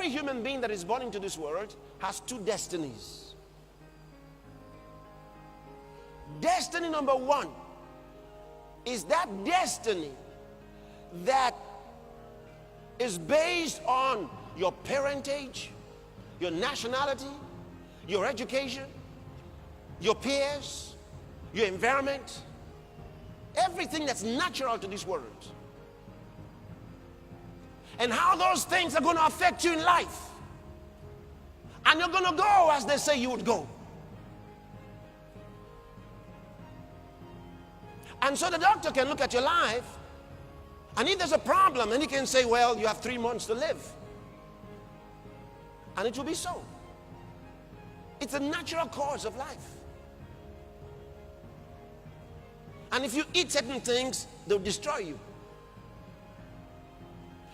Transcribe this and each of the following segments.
every human being that is born into this world has two destinies. Destiny number one is that destiny that is based on your parentage, your nationality, your education, your peers, your environment, everything that's natural to this world. And how those things are going to affect you in life. And you're going to go as they say you would go. And so the doctor can look at your life, and if there's a problem, and he can say, well, you have 3 months to live. And it will be so. It's a natural course of life. And if you eat certain things, they'll destroy you.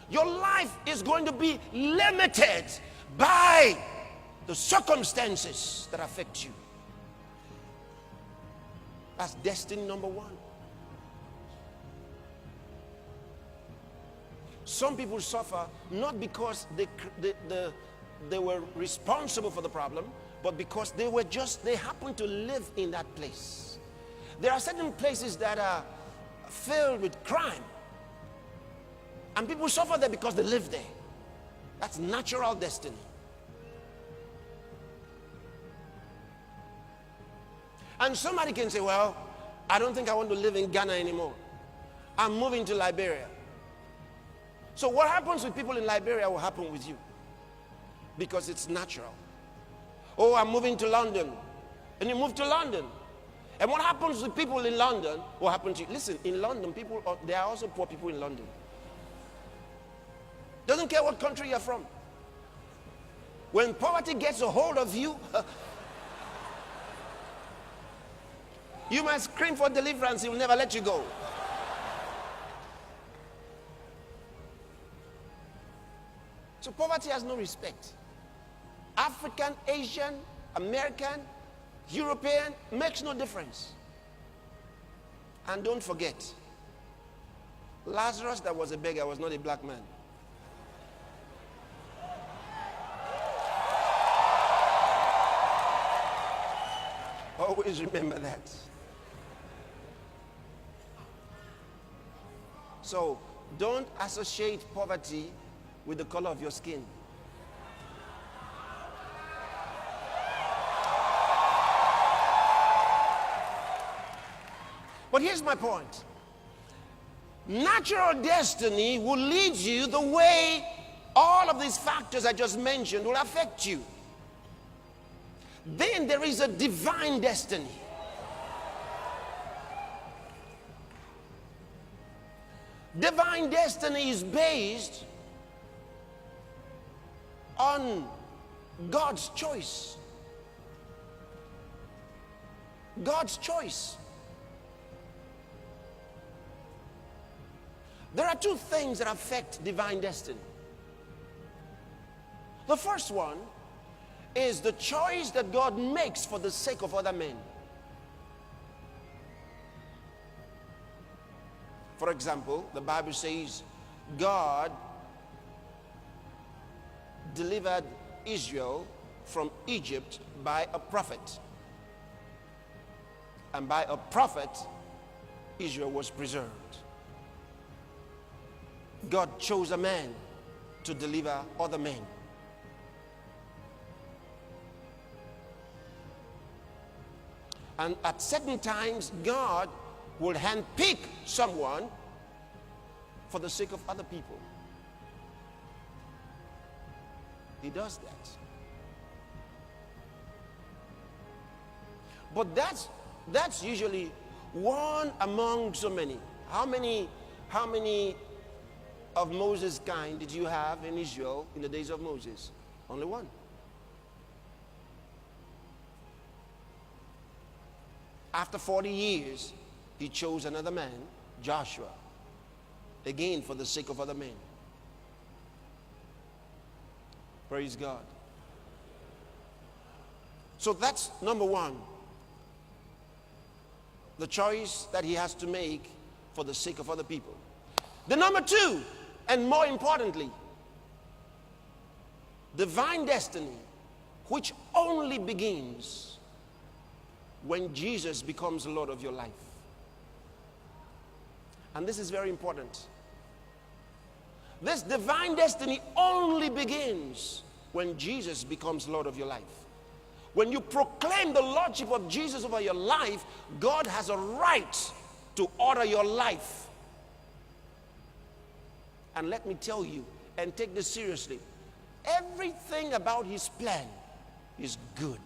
Your life is going to be limited by the circumstances that affect you. That's destiny number one. Some people suffer not because they were responsible for the problem, but because they happen to live in that place. There are certain places that are filled with crime. And people suffer there because they live there. That's natural destiny. And somebody can say, well, I don't think I want to live in Ghana anymore. I'm moving to Liberia. So what happens with people in Liberia will happen with you. Because it's natural. Oh, I'm moving to London. And you move to London. And what happens with people in London will happen to you. Listen, in London, there are also poor people in London. Doesn't care what country you're from. When poverty gets a hold of you, you might scream for deliverance. He will never let you go. So poverty has no respect. African, Asian, American, European, makes no difference. And don't forget, Lazarus that was a beggar was not a black man. Always remember that. So don't associate poverty with the color of your skin. But here's my point. Natural destiny will lead you the way all of these factors I just mentioned will affect you. Then there is a divine destiny. Divine destiny is based on God's choice. God's choice. There are two things that affect divine destiny. The first one is the choice that God makes for the sake of other men. For example, the Bible says God delivered Israel from Egypt by a prophet. And by a prophet, Israel was preserved. God chose a man to deliver other men. And at certain times, God will handpick someone for the sake of other people. He does that. But that's usually one among so many. How many of Moses' kind did you have in Israel in the days of Moses? Only one. After 40 years, he chose another man, Joshua, again for the sake of other men. Praise God. So that's number one. The choice that he has to make for the sake of other people. The number two, and more importantly, Divine destiny, which only begins when Jesus becomes Lord of your life. And this is very important. This divine destiny only begins when Jesus becomes Lord of your life. When you proclaim the Lordship of Jesus over your life, God has a right to order your life. And let me tell you, and take this seriously, everything about his plan is good.